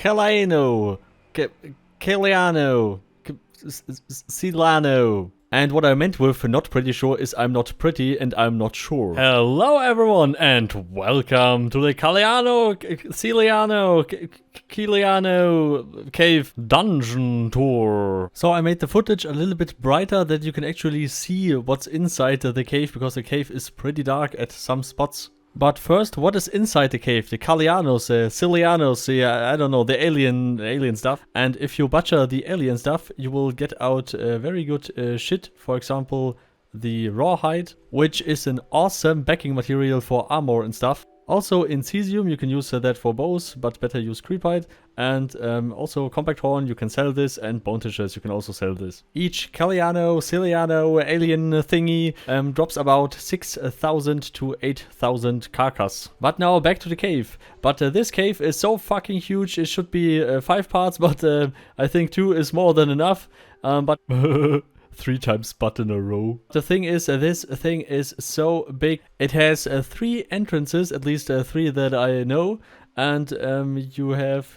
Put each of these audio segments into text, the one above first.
Celaeno Celaeno. And what I meant with not pretty sure is I'm not pretty and I'm not sure. Hello everyone and welcome to the Celaeno Cave dungeon tour. So I made the footage a little bit brighter that you can actually see what's inside the cave, because the cave is pretty dark at some spots. But first, what is inside the cave? The Celaenos, Celaenos, I don't know, the alien stuff. And if you butcher the alien stuff, you will get out very good shit. For example, the rawhide, which is an awesome backing material for armor and stuff. Also in cesium you can use that for bows, but better use creepite. And also compact horn, you can sell this, and bone tishers, you can also sell this. Each Celaeno alien thingy drops about 6,000 to 8,000 carcass. But now back to the cave. But this cave is so fucking huge, it should be 5 parts, but I think 2 is more than enough. But 3 times spot in a row. The thing is, this thing is so big. It has 3 entrances, at least 3 that I know. And you have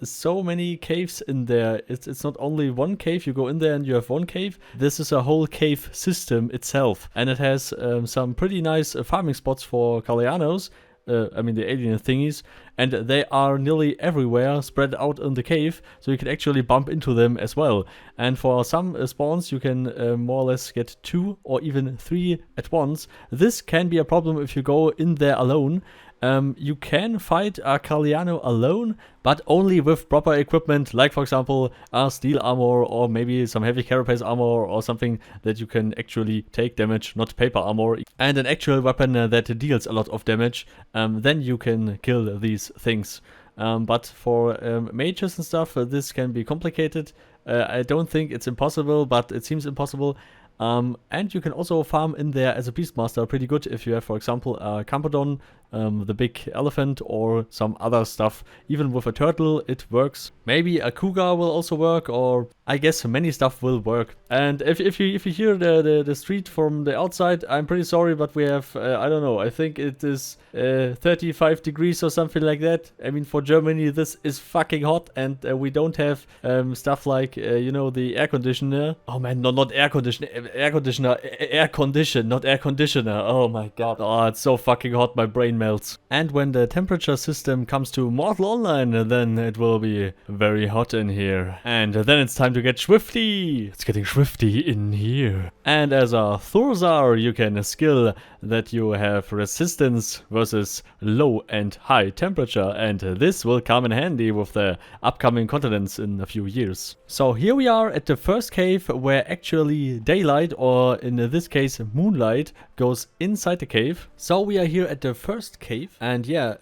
so many caves in there. It's not only one cave, you go in there and you have one cave. This is a whole cave system itself. And it has some pretty nice farming spots for Celaenos. I mean the alien thingies, and they are nearly everywhere spread out in the cave, so you can actually bump into them as well. And for some spawns you can more or less get 2 or even 3 at once. This can be a problem if you go in there alone. You can fight a Celaeno alone, but only with proper equipment, like for example a steel armor or maybe some heavy carapace armor or something that you can actually take damage, not paper armor, and an actual weapon that deals a lot of damage. Then you can kill these things. But for mages and stuff, this can be complicated. I don't think it's impossible, but it seems impossible. And you can also farm in there as a Beastmaster pretty good if you have, for example, a Campodon, the big elephant, or some other stuff. Even with a turtle it works. Maybe a cougar will also work, or I guess many stuff will work. And if you hear the street from the outside, I'm pretty sorry, but we have, I don't know, I think it is 35 degrees or something like that. I mean, for Germany this is fucking hot, and we don't have stuff like, you know, the air conditioner. Oh man, no, not air conditioner, air condition, not air conditioner. Oh my god, oh, it's so fucking hot, my brain melts. And when the temperature system comes to Mortal Online, then it will be very hot in here. And then it's time to get swifty. It's getting swifty in here. And as a Thurzar, you can skill that you have resistance versus low and high temperature, and this will come in handy with the upcoming continents in a few years. So here we are at the first cave, where actually daylight, or in this case moonlight, goes inside the cave. So we are here at the first cave, and yeah,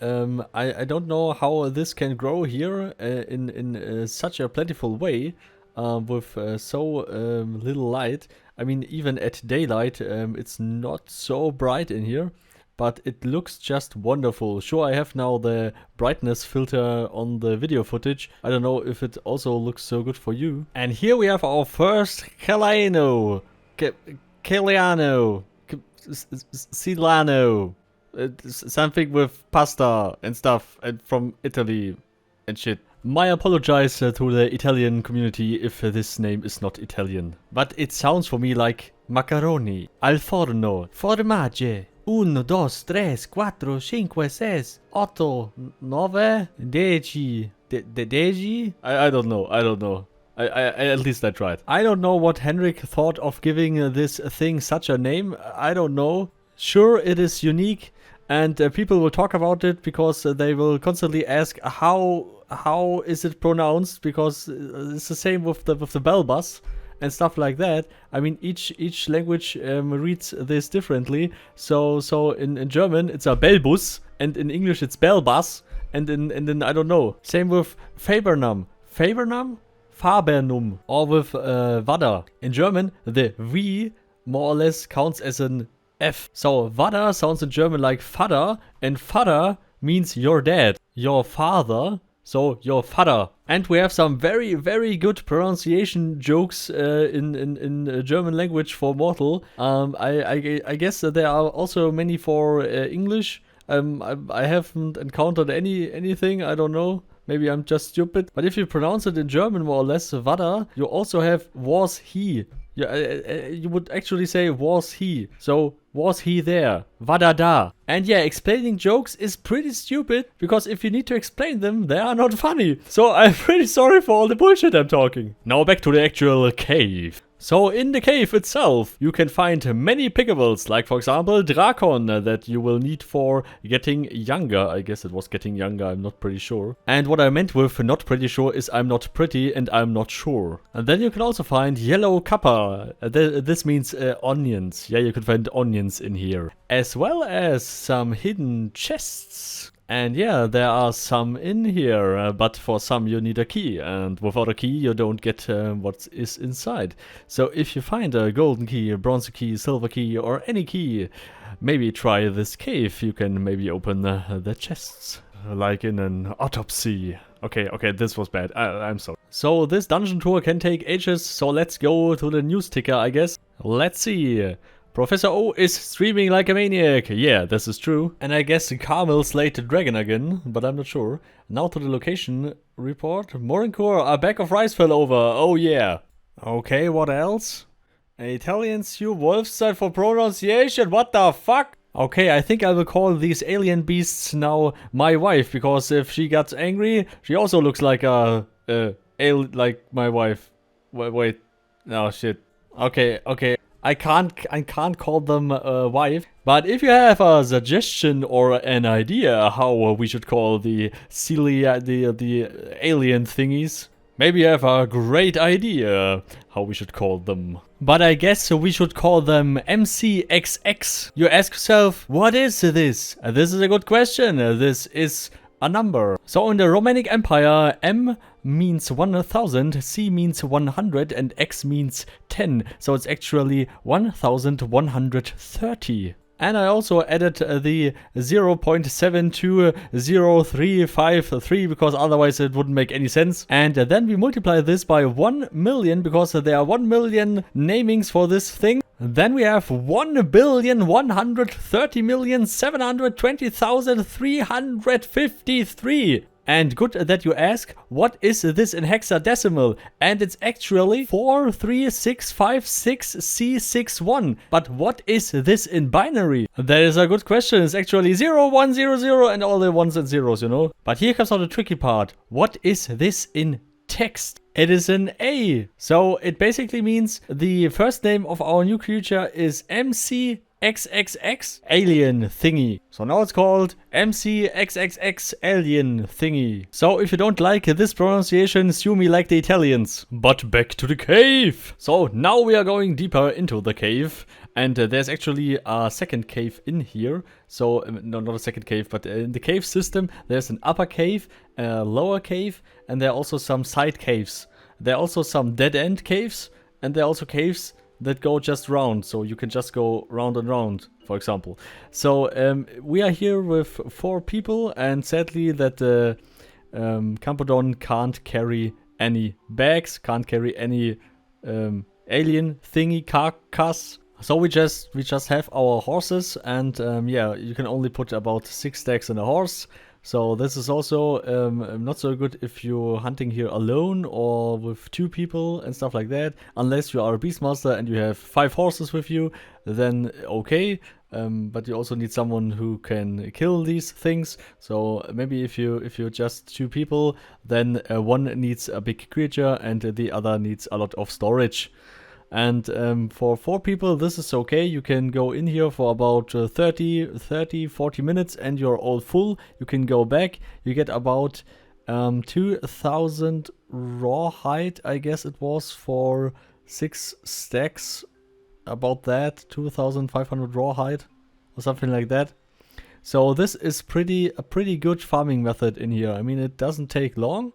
I don't know how this can grow here in such a plentiful way, with so little light. I mean, even at daylight, it's not so bright in here, but it looks just wonderful. Sure, I have now the brightness filter on the video footage. I don't know if it also looks so good for you. And here we have our first Celaeno. Celaeno. Celaeno. Something with pasta and stuff, and from Italy and shit. My apologies to the Italian community if this name is not Italian. But it sounds for me like macaroni, al forno, formaggi, 1, 2, 3, 4, 5, 6, 8, 9, 10. Deci? I don't know, I don't know. I at least I tried. I don't know what Henrik thought of giving this thing such a name. I don't know. Sure, it is unique, and people will talk about it because they will constantly ask how is it pronounced, because it's the same with the bell bus and stuff like that. I mean, each language reads this differently. So in German it's a Bellbus, and in English it's Bellbus, and then I don't know. Same with Fabernum, Fabernum, or with Vadda. In German, the V more or less counts as an F. So Vadda sounds in German like Vater, and Vater means your dad, your father. So your Vater. And we have some very, very good pronunciation jokes in German language for Mortal. I guess that there are also many for English. I haven't encountered anything, I don't know. Maybe I'm just stupid. But if you pronounce it in German more or less, Vadda, you also have was he. You would actually say was he. So was he there? Vadda da. And yeah, explaining jokes is pretty stupid because if you need to explain them, they are not funny. So I'm pretty sorry for all the bullshit I'm talking. Now back to the actual cave. So in the cave itself, you can find many pickables, like for example Drakon that you will need for getting younger. I guess it was getting younger, I'm not pretty sure. And what I meant with not pretty sure is I'm not pretty and I'm not sure. And then you can also find yellow kappa. This means onions. Yeah, you can find onions in here. As well as some hidden chests. And yeah, there are some in here, but for some you need a key, and without a key you don't get what is inside. So if you find a golden key, a bronze key, silver key, or any key, maybe try this cave. You can maybe open the chests, like in an autopsy. Okay, this was bad. I'm sorry. So this dungeon tour can take ages, so let's go to the news ticker, I guess. Let's see. Professor O is streaming like a maniac. Yeah, this is true. And I guess Carmel slayed the dragon again, but I'm not sure. Now to the location report. Morincourt, a bag of rice fell over. Oh yeah. Okay, what else? Italian stew Wolfstein for pronunciation. What the fuck? Okay, I think I will call these alien beasts now my wife, because if she gets angry, she also looks like like my wife. Wait. Oh shit. Okay. I can't call them wife, but if you have a suggestion or an idea how we should call the alien thingies, maybe you have a great idea how we should call them. But I guess we should call them MCXX. You ask yourself, what is this? This is a good question. This is a number. So in the Romanic Empire, M means 1000, C means 100, and X means 10. So it's actually 1130. And I also added the 0.720353 because otherwise it wouldn't make any sense. And then we multiply this by 1 million because there are 1 million namings for this thing. Then we have 1,130,720,353. And good that you ask, what is this in hexadecimal? And it's actually 43656C61. But what is this in binary? That is a good question. It's actually 0100 and all the ones and zeros, you know. But here comes out the tricky part. What is this in text? It is an A. So it basically means the first name of our new creature is MCXXX alien thingy. So now it's called MCXXX alien thingy. So if you don't like this pronunciation, sue me like the Italians. But back to the cave. So now we are going deeper into the cave. And there's actually a second cave in here. So, no, not a second cave, but in the cave system, there's an upper cave, a lower cave, and there are also some side caves. There are also some dead-end caves, and there are also caves that go just round. So you can just go round and round, for example. So, we are here with 4 people, and sadly that Campodon can't carry any bags, can't carry any alien thingy carcass. So we just have our horses, and yeah, you can only put about 6 stacks in a horse. So this is also not so good if you're hunting here alone or with 2 people and stuff like that. Unless you are a Beastmaster and you have 5 horses with you, then okay. But you also need someone who can kill these things. So maybe if you're just 2 people, then one needs a big creature and the other needs a lot of storage. And for 4 people, this is okay. You can go in here for about 40 minutes and you're all full. You can go back. You get about 2,000 rawhide, I guess it was, for 6 stacks. About that, 2,500 rawhide or something like that. So this is a pretty good farming method in here. I mean, it doesn't take long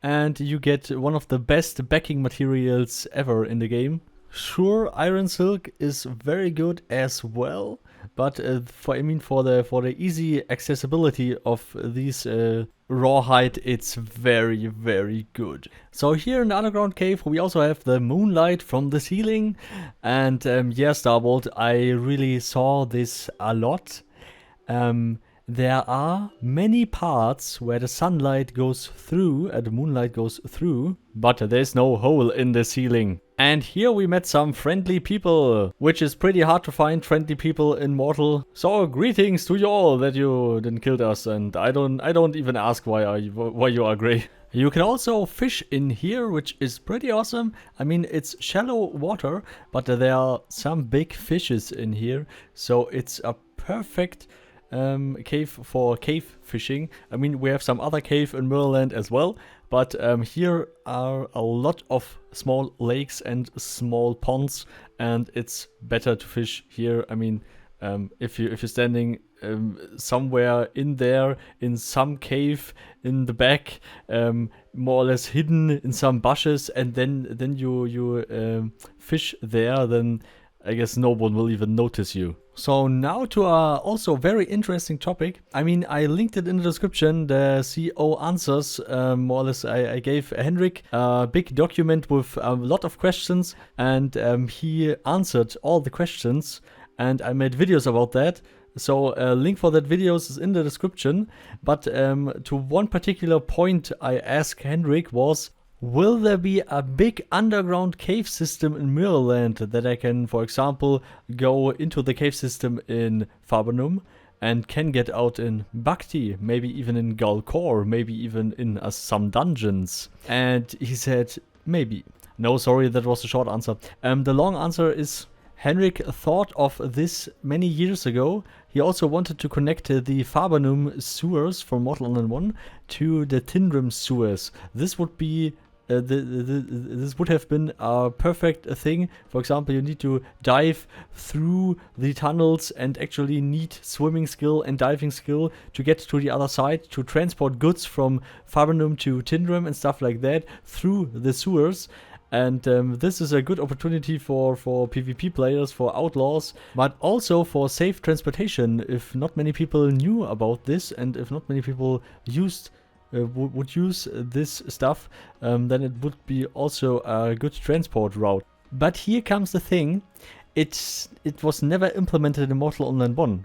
and you get one of the best backing materials ever in the game. Sure, iron silk is very good as well, but for the easy accessibility of these rawhide, it's very, very good. So here in the underground cave, we also have the moonlight from the ceiling, and yeah, Starbolt, I really saw this a lot. there are many parts where the sunlight goes through and the moonlight goes through, but there's no hole in the ceiling. And here we met some friendly people, which is pretty hard to find friendly people in Mortal. So greetings to you all that you didn't kill us, and I don't even ask why you are gray. You can also fish in here, which is pretty awesome. I mean, it's shallow water, but there are some big fishes in here, so it's a perfect cave for cave fishing. I mean, we have some other cave in Moonlight as well, but here are a lot of small lakes and small ponds, and it's better to fish here. I mean, if you're standing somewhere in there in some cave in the back, more or less hidden in some bushes, and then you fish there, then I guess no one will even notice you. So now to a also very interesting topic. I mean, I linked it in the description, the CO answers. More or less I gave Henrik a big document with a lot of questions, and he answered all the questions, and I made videos about that. So a link for that videos is in the description. But to one particular point I asked Henrik was, will there be a big underground cave system in Mirrorland that I can, for example, go into the cave system in Fabernum and can get out in Bakti, maybe even in Galkor, maybe even in some dungeons? And he said, maybe. No, sorry, that was a short answer. The long answer is, Henrik thought of this many years ago. He also wanted to connect the Fabernum sewers from Mortal Online 1 to the Tindrum sewers. This would be this would have been a perfect thing. For example, you need to dive through the tunnels and actually need swimming skill and diving skill to get to the other side, to transport goods from Fabernum to Tindrum and stuff like that through the sewers. And this is a good opportunity for PvP players, for outlaws, but also for safe transportation. If not many people knew about this, and if not many people would use this stuff, then it would be also a good transport route. But here comes the thing: it was never implemented in Mortal Online 1,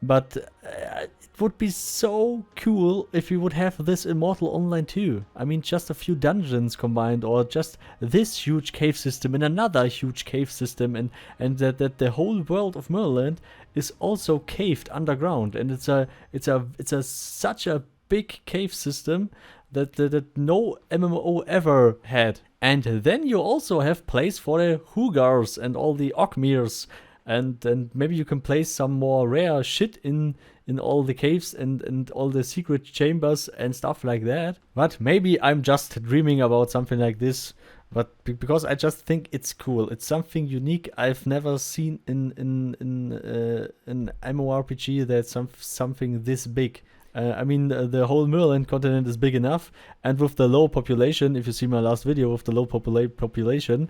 but it would be so cool if we would have this in Mortal Online 2. I mean, just a few dungeons combined, or just this huge cave system and another huge cave system, and that the whole world of Merland is also caved underground, and it's such a big cave system that no MMO ever had. And then you also have place for the Hugars and all the Ogmirs, and maybe you can place some more rare shit in all the caves and all the secret chambers and stuff like that. But maybe I'm just dreaming about something like this, but because I just think it's cool. It's something unique I've never seen in an MMORPG that's something this big. I mean, the whole Merland continent is big enough, and with the low population, if you see my last video with the low population,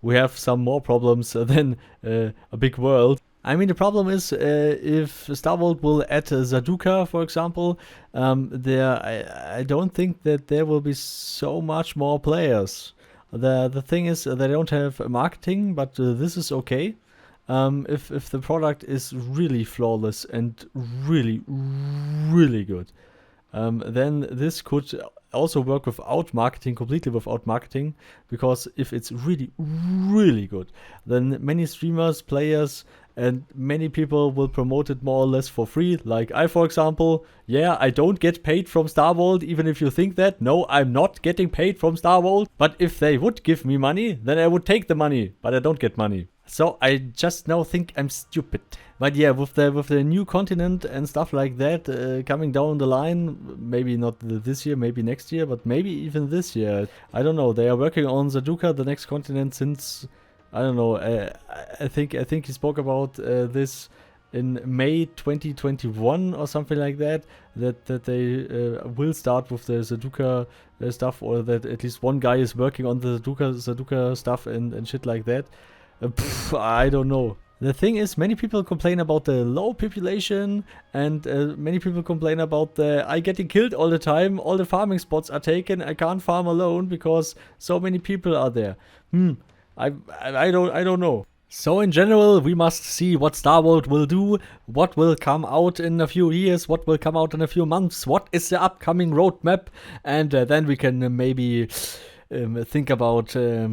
we have some more problems than a big world. I mean, the problem is, if Starvolt will add Zaduka, for example, I don't think that there will be so much more players. The thing is, they don't have marketing, but this is okay. If the product is really flawless and really, really good, then this could also work without marketing, completely without marketing, because if it's really, really good, then many streamers, players, and many people will promote it more or less for free. Like I, for example. Yeah, I don't get paid from Starvolt, even if you think that. No, I'm not getting paid from Starvolt. But if they would give me money, then I would take the money, but I don't get money. So I just now think I'm stupid. But yeah, with the new continent and stuff like that coming down the line, maybe not this year, maybe next year, but maybe even this year. I don't know. They are working on Zaduka, the next continent, since I don't know. I think he spoke about this in May 2021 or something like that. That they will start with the Zaduka stuff, or that at least one guy is working on the Zaduka stuff and shit like that. I don't know. The thing is, many people complain about the low population, and many people complain about the I getting killed all the time, all the farming spots are taken, I can't farm alone because so many people are there. I don't know. So in general, we must see what Star World will do, what will come out in a few years, what will come out in a few months, what is the upcoming roadmap, and then we can maybe think about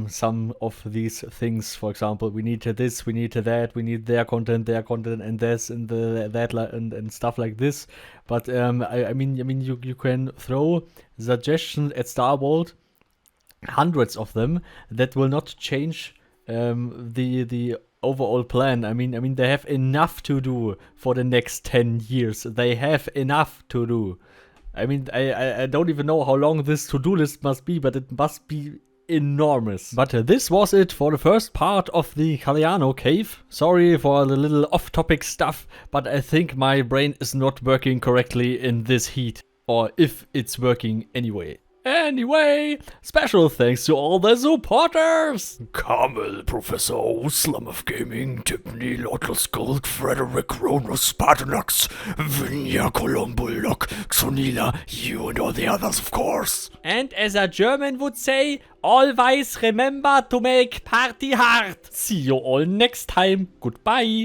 some of these things. For example, we need this, we need that, we need their content, and this, and and stuff like this. But I mean, you can throw suggestions at Star World, hundreds of them, that will not change the overall plan. I mean, they have enough to do for the next 10 years. They have enough to do. I mean, I don't even know how long this to-do list must be, but it must be enormous. But this was it for the first part of the Celaeno Cave. Sorry for the little off-topic stuff, but I think my brain is not working correctly in this heat. Or if it's working anyway. Anyway, special thanks to all the supporters! Carmel, Professor O, Slum of Gaming, Tiffany, Lordless Gold, Frederick, Ronus, Spartanax, Vinya, Colombo, Lock, Xonila, you and all the others, of course. And as a German would say, always remember to make party hard. See you all next time. Goodbye.